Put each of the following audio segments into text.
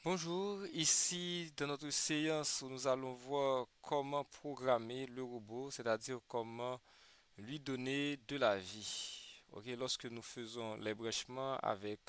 Bonjour, ici dans notre séance où nous allons voir comment programmer le robot, c'est-à-dire comment lui donner de la vie. Ok, lorsque nous faisons les branchements avec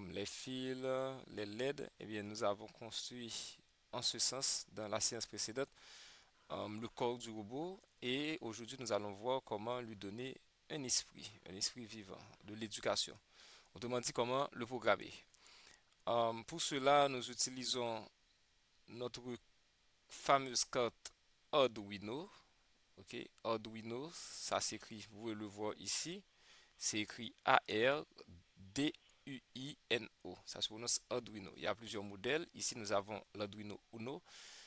les fils, les LED, eh bien nous avons construit en ce sens dans la séance précédente le corps du robot et aujourd'hui nous allons voir comment lui donner un esprit vivant, de l'éducation. Autrement dit, comment le programmer. Pour cela, nous utilisons notre fameuse carte Arduino. Ok, Arduino, ça s'écrit, vous pouvez le voir ici, c'est écrit Arduino. Ça se prononce Arduino. Il y a plusieurs modèles. Ici, nous avons l'Arduino Uno.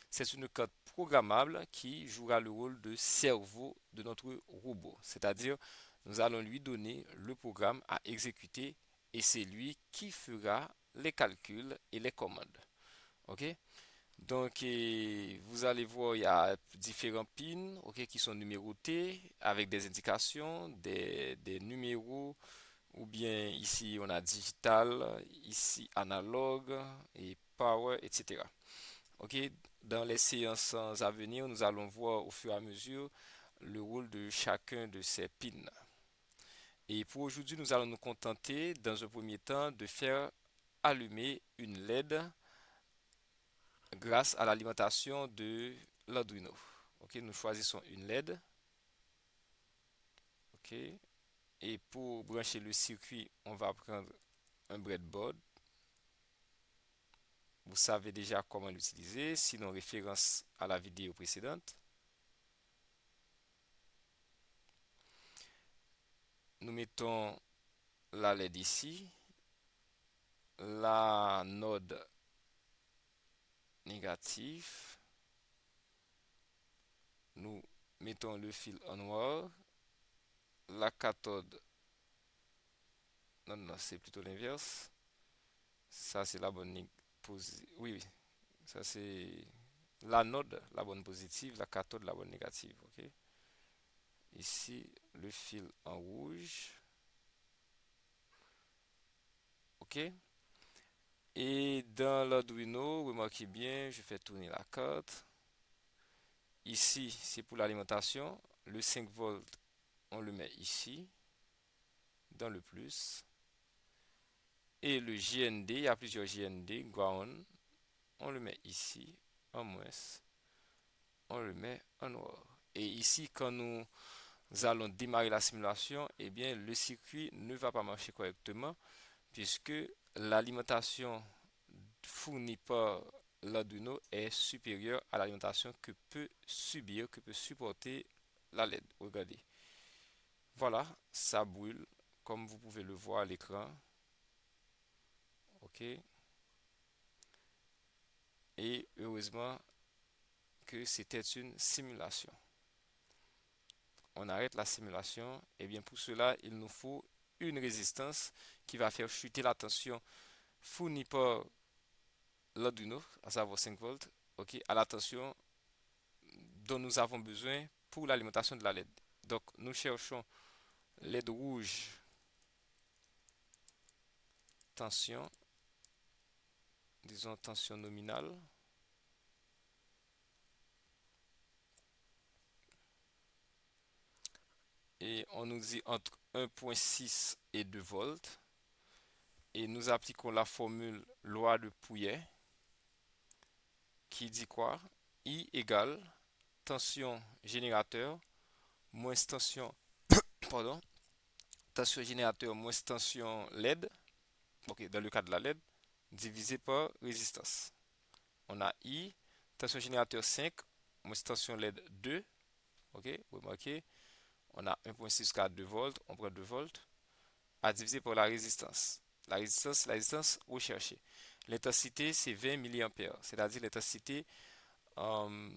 C'est une carte programmable qui jouera le rôle de cerveau de notre robot. C'est-à-dire, nous allons lui donner le programme à exécuter et c'est lui qui fera les calculs et les commandes. OK? Donc, vous allez voir, il y a différents pins, OK, qui sont numérotés avec des indications, des numéros, ou bien ici on a digital, ici analogue et power, etc. OK? Dans les séances à venir, nous allons voir au fur et à mesure le rôle de chacun de ces pins. Et pour aujourd'hui, nous allons nous contenter, dans un premier temps, de faire allumer une LED grâce à l'alimentation de l'Arduino. Ok, nous choisissons une LED. Ok, et pour brancher le circuit, on va prendre un breadboard. Vous savez déjà comment l'utiliser, sinon référence à la vidéo précédente. Nous mettons la LED ici, la node négative. Nous mettons le fil en noir, la cathode. Non, non, c'est plutôt l'inverse. Ça, c'est la bonne position. Oui, oui. Ça, c'est l'anode, la bonne positive, la cathode, la bonne négative. Ok. Ici, le fil en rouge. Ok. Et dans l'Arduino, remarquez bien, je fais tourner la carte. Ici, c'est pour l'alimentation. Le 5 volts, on le met ici, dans le plus. Et le GND, il y a plusieurs GND, ground, on le met ici, en moins, on le met en noir. Et ici, quand nous allons démarrer la simulation, eh bien, le circuit ne va pas marcher correctement puisque l'alimentation fournie par l'Arduino est supérieure à l'alimentation que peut subir, que peut supporter la LED. Regardez. Voilà, ça brûle, comme vous pouvez le voir à l'écran. OK. Et heureusement que c'était une simulation. On arrête la simulation. Et bien pour cela, il nous faut une résistance qui va faire chuter la tension fournie par l'Arduino, à savoir 5 volts, ok, à la tension dont nous avons besoin pour l'alimentation de la LED. Donc nous cherchons LED rouge, tension, disons tension nominale, et on nous dit entre 1,6 et 2 volts, et nous appliquons la formule loi de Pouillet qui dit quoi? I égale tension générateur moins tension, pardon, tension générateur moins tension LED, ok, dans le cas de la LED, divisé par résistance. On a I, tension générateur 5, moins tension LED 2, ok, vous remarquez, on a 1,64 2 volts, on prend 2 volts, à diviser par la résistance. La résistance recherchée. L'intensité, c'est 20 milliampères, c'est-à-dire euh,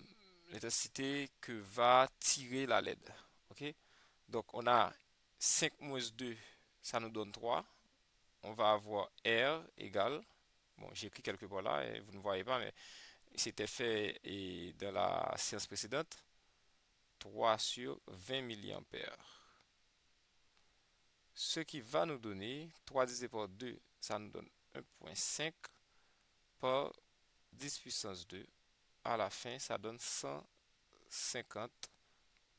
l'intensité que va tirer la LED. Ok? Donc, on a 5 moins 2, ça nous donne 3. On va avoir R égale, bon, j'ai écrit quelque part là, et vous ne voyez pas, mais c'était fait dans la séance précédente, 3 sur 20 milliampères. Ce qui va nous donner 3 divisé par 2, ça nous donne 1,5 par 10 puissance 2. À la fin, ça donne 150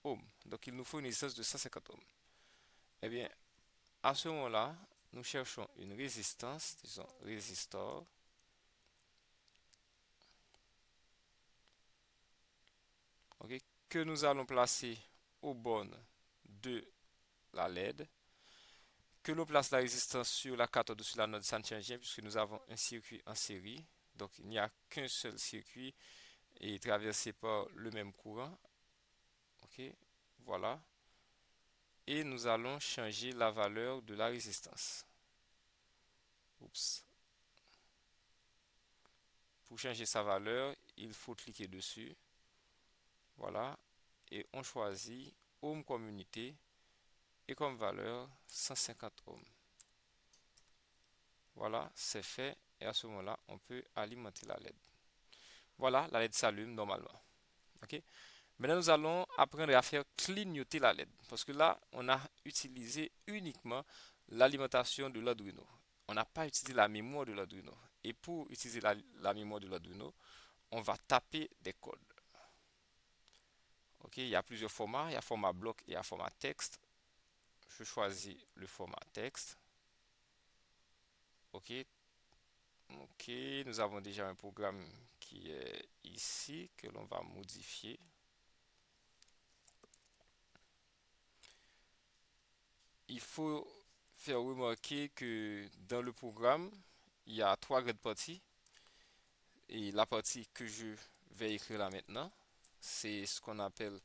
ohms. Donc, il nous faut une résistance de 150 ohms. Eh bien, à ce moment-là, nous cherchons une résistance, disons résistor, ok, que nous allons placer aux bornes de la LED, que l'on place la résistance sur la cathode ou sur l'anode, ça ne change rien puisque nous avons un circuit en série. Donc, il n'y a qu'un seul circuit et traversé par le même courant. Ok, voilà. Et nous allons changer la valeur de la résistance. Oups. Pour changer sa valeur, il faut cliquer dessus. Voilà. Et on choisit ohm comme unité et comme valeur 150 ohms. Voilà, c'est fait. Et à ce moment-là, on peut alimenter la LED. Voilà, la LED s'allume normalement. Ok. Maintenant, nous allons apprendre à faire clignoter la LED. Parce que là, on a utilisé uniquement l'alimentation de l'Arduino. On n'a pas utilisé la mémoire de l'Arduino. Et pour utiliser la mémoire de l'Arduino, on va taper des codes. Ok, il y a plusieurs formats. Il y a format bloc et il y a format texte. Je choisis le format texte. Ok, ok, nous avons déjà un programme qui est ici que l'on va modifier. Il faut faire remarquer que dans le programme, il y a trois grandes parties. Et la partie que je vais écrire là maintenant, c'est ce qu'on appelle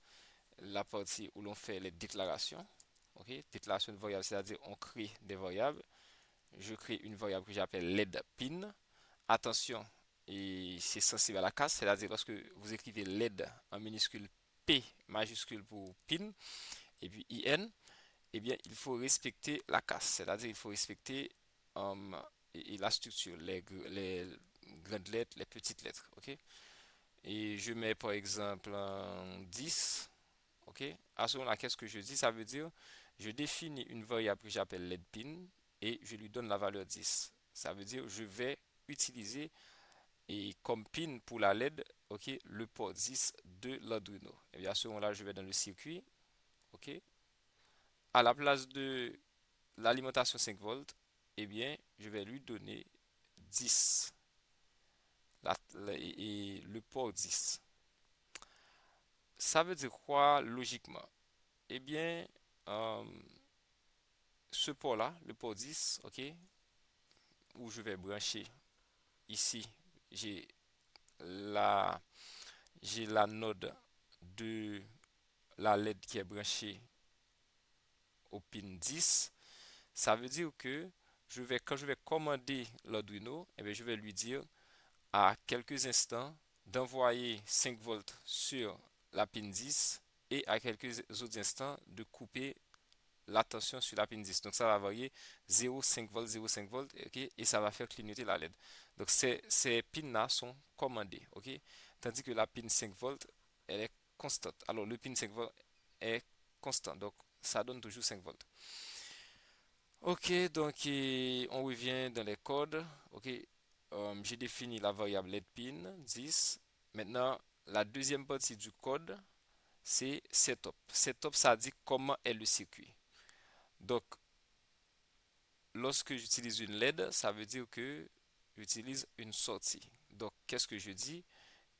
la partie où l'on fait les déclarations. Ok, déclaration de variables, c'est-à-dire on crée des variables. Je crée une variable que j'appelle LED pin. Attention, et c'est sensible à la casse, c'est-à-dire lorsque vous écrivez LED en minuscule P majuscule pour pin et puis IN, eh bien il faut respecter la casse, c'est-à-dire il faut respecter et la structure, les grandes lettres, les petites lettres, ok? Et je mets par exemple 10, ok? À ce moment-là, qu'est-ce que je dis? Ça veut dire, je définis une variable que j'appelle ledPin et je lui donne la valeur 10. Ça veut dire, je vais utiliser et comme pin pour la LED, ok, le port 10 de l'Arduino. Et bien à ce moment-là, je vais dans le circuit, ok? À la place de l'alimentation 5 volts, eh bien, je vais lui donner 10 et le port 10. Ça veut dire quoi logiquement? Eh bien, euh, ce port-là, le port 10, ok, où je vais brancher ici, j'ai la, j'ai la node de la LED qui est branchée au pin 10. Ça veut dire que quand je vais commander l'Arduino, eh bien, je vais lui dire à quelques instants d'envoyer 5 volts sur la pin 10 et à quelques autres instants de couper la tension sur la pin 10. Donc ça va varier 0,5 volts, 0,5 volts, ok, et ça va faire clignoter la LED. Donc ces pins-là sont commandés, ok, tandis que la pin 5 volts, elle est constante. Alors le pin 5 volts est constant, donc ça donne toujours 5 volts. Ok, donc on revient dans les codes. Ok, j'ai défini la variable letPin 10. Maintenant, la deuxième partie du code, c'est setup. Setup, ça dit comment est le circuit. Donc, lorsque j'utilise une LED, ça veut dire que j'utilise une sortie. Donc, qu'est-ce que je dis?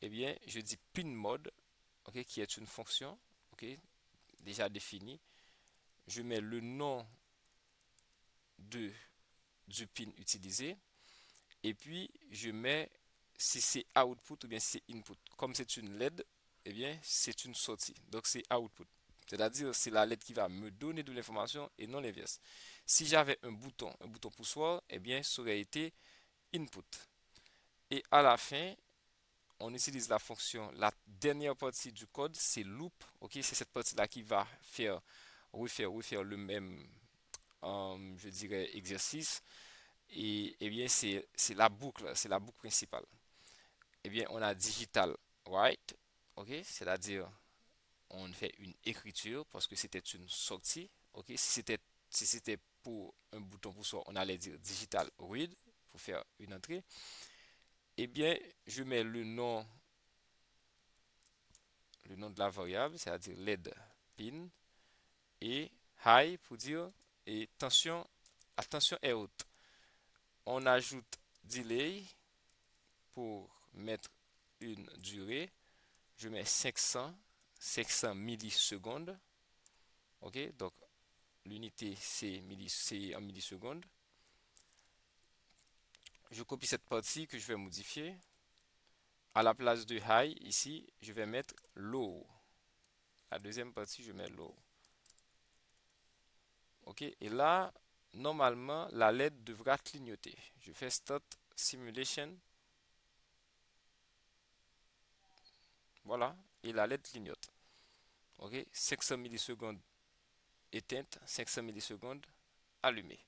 Eh bien, je dis pin mode, ok, qui est une fonction, ok, déjà définie. Je mets le nom de, du pin utilisé. Et puis, je mets si c'est output ou bien si c'est input. Comme c'est une LED, eh bien, c'est une sortie. Donc, c'est output. C'est-à-dire, c'est la LED qui va me donner de l'information et non l'inverse. Si j'avais un bouton poussoir, eh bien, ça aurait été input. Et à la fin, on utilise la fonction, la dernière partie du code, c'est loop. Ok, c'est cette partie-là qui va refaire le même, je dirais, exercice. Et bien, c'est la boucle principale. Eh bien, on a digital write, ok, c'est-à-dire on fait une écriture parce que c'était une sortie, ok. Si c'était pour un bouton pour soi, on allait dire digital read pour faire une entrée. eh bien, je mets le nom de la variable, c'est-à-dire LED pin, et high pour dire et tension, attention est haute. On ajoute delay pour mettre une durée. Je mets 500 millisecondes. Ok, donc l'unité c'est en millisecondes. Je copie cette partie que je vais modifier. À la place de high, ici, je vais mettre low. La deuxième partie, je mets low. Ok, et là, normalement, la LED devra clignoter. Je fais Start Simulation. Voilà, et la LED clignote. Ok, 500 millisecondes éteinte, 500 millisecondes allumée.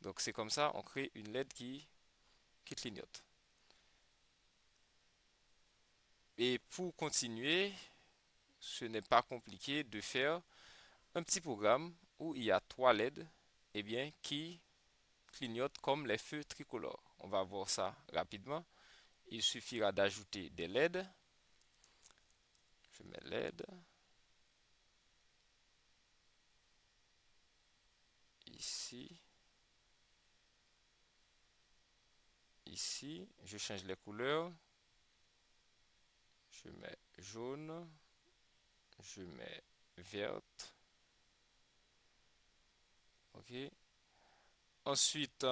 Donc c'est comme ça, on crée une LED qui clignote. Et pour continuer, ce n'est pas compliqué de faire un petit programme où il y a trois LED eh bien, qui clignotent comme les feux tricolores. On va voir ça rapidement. Il suffira d'ajouter des LED. Je mets LED ici, ici. Je change les couleurs. Je mets jaune, je mets verte. Ok. Ensuite,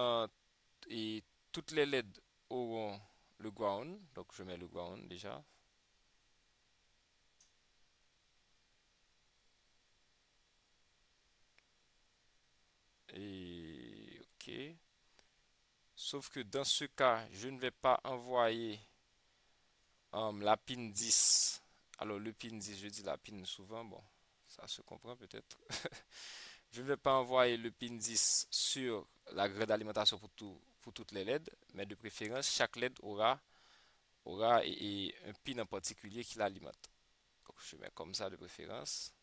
et toutes les LED auront le ground. Donc je mets le ground déjà. Et ok. Sauf que dans ce cas, je ne vais pas envoyer la pin 10. Alors le pin 10, je dis la pin souvent, bon, ça se comprend peut-être. Je ne vais pas envoyer le pin 10 sur la grille d'alimentation pour toutes les LED, mais de préférence, chaque LED aura un pin en particulier qui l'alimente. Donc je mets comme ça de préférence.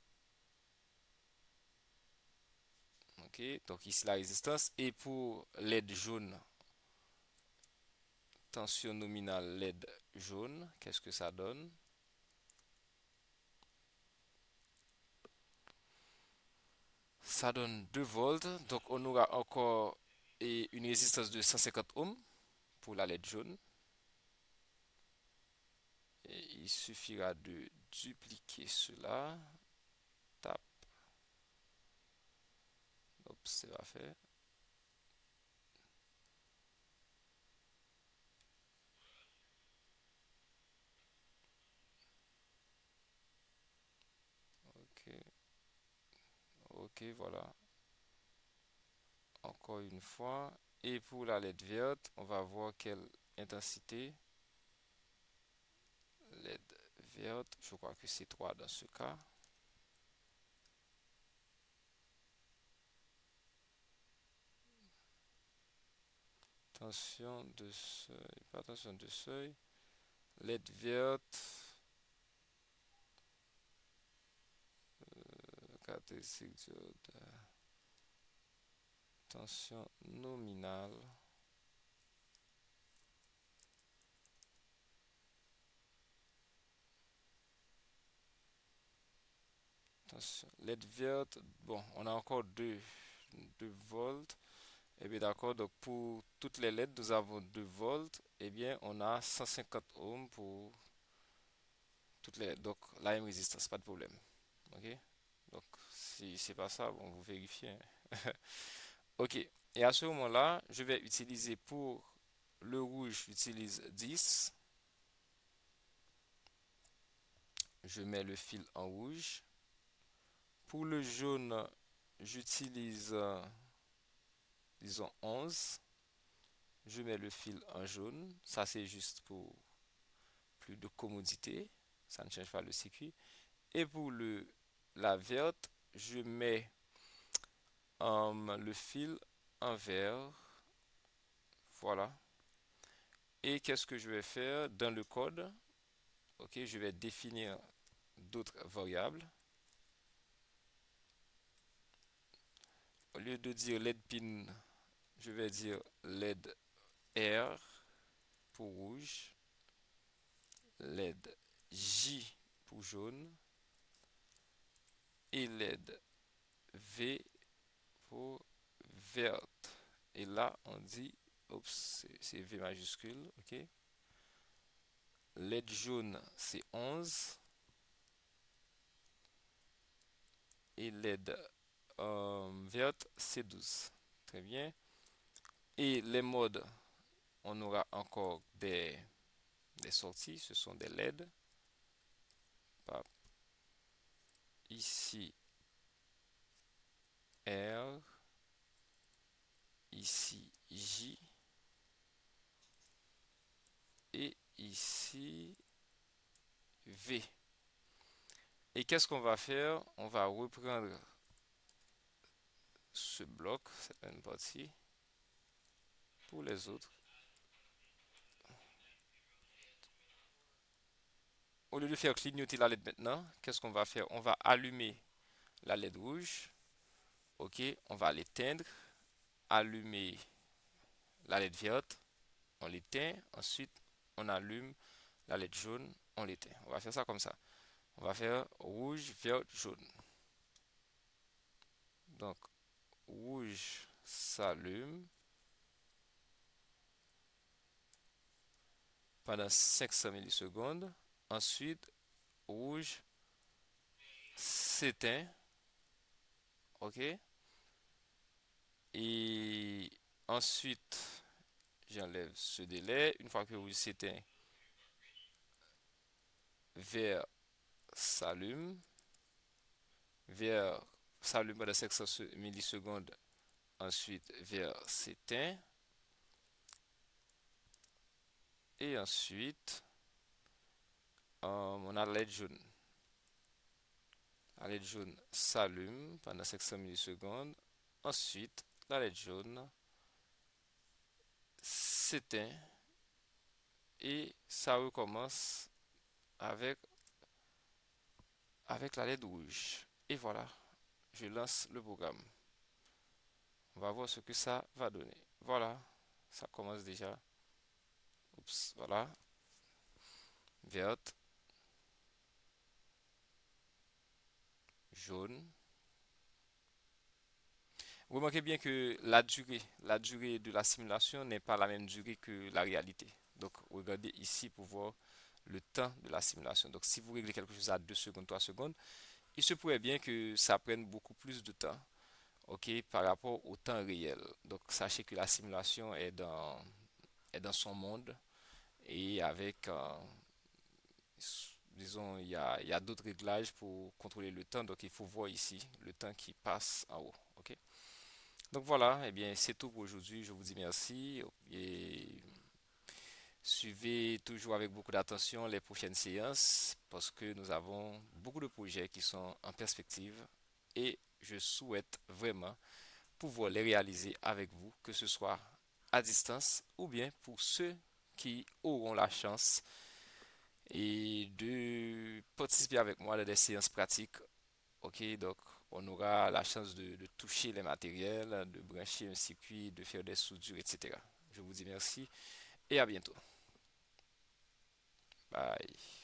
Ok, donc ici la résistance. Et pour LED jaune, tension nominale LED jaune, qu'est-ce que ça donne? Ça donne 2 volts. Donc on aura encore une résistance de 150 ohms pour la LED jaune. Et il suffira de dupliquer cela. Tape. Hop, c'est pas fait. Ok, ok, voilà. Encore une fois. Et pour la LED verte, on va voir quelle intensité. LED verte, je crois que c'est 3 dans ce cas. Tension de seuil, pas tension de seuil. LED verte, caractéristique de tension nominale. Tension LED verte, bon, on a encore 2 volts. Et bien d'accord, donc pour toutes les LED, nous avons 2 volts. Et bien, on a 150 ohms pour toutes les LED. Donc, la même résistance, pas de problème. Ok? Donc, si c'est pas ça, bon, vous vérifiez, hein. Ok. Et à ce moment-là, je vais utiliser pour le rouge, j'utilise 10. Je mets le fil en rouge. Pour le jaune, j'utilise, disons, 11. Je mets le fil en jaune. Ça, c'est juste pour plus de commodité. Ça ne change pas le circuit. Et pour la verte, je mets le fil en vert. Voilà. Et qu'est-ce que je vais faire dans le code? Ok, je vais définir d'autres variables. Au lieu de dire LED pin, je vais dire LED R. pour rouge, LED J pour jaune et LED V pour verte. Et là, on dit, oups, c'est V majuscule, ok. LED jaune, c'est 11. Et LED verte, c'est 12. Très bien. Et les modes, on aura encore des sorties, ce sont des LED. Ici, R. Ici, J. Et ici, V. Et qu'est-ce qu'on va faire? On va reprendre ce bloc, cette même partie, pour les autres. Au lieu de faire clignoter la LED maintenant, qu'est-ce qu'on va faire? On va allumer la LED rouge. Ok, on va l'éteindre. Allumer la LED verte. On l'éteint. Ensuite, on allume la LED jaune. On l'éteint. On va faire ça comme ça. On va faire rouge, vert, jaune. Donc, rouge s'allume pendant 500 millisecondes. Ensuite, rouge s'éteint. OK? Et ensuite, j'enlève ce délai. Une fois que rouge s'éteint, vert s'allume. Vert s'allume pendant 500 millisecondes. Ensuite, vert s'éteint. Et ensuite, on a la LED jaune. La LED jaune s'allume pendant 500 millisecondes. Ensuite, la LED jaune s'éteint et ça recommence avec, avec la LED rouge. Et voilà, je lance le programme. On va voir ce que ça va donner. Voilà, ça commence déjà. Oups, voilà. Verte, jaune. Remarquez bien que la durée de la simulation n'est pas la même durée que la réalité. Donc, regardez ici pour voir le temps de la simulation. Donc, si vous réglez quelque chose à 2 secondes, 3 secondes, il se pourrait bien que ça prenne beaucoup plus de temps, ok, par rapport au temps réel. Donc, sachez que la simulation est dans son monde et avec, disons, il y a d'autres réglages pour contrôler le temps. Donc, il faut voir ici le temps qui passe en haut, ok. Donc voilà, eh bien, c'est tout pour aujourd'hui. Je vous dis merci et suivez toujours avec beaucoup d'attention les prochaines séances parce que nous avons beaucoup de projets qui sont en perspective et je souhaite vraiment pouvoir les réaliser avec vous, que ce soit à distance ou bien pour ceux qui auront la chance et de participer avec moi dans des séances pratiques. Ok, donc on aura la chance de toucher les matériels, de brancher un circuit, de faire des soudures, etc. Je vous dis merci et à bientôt. Bye.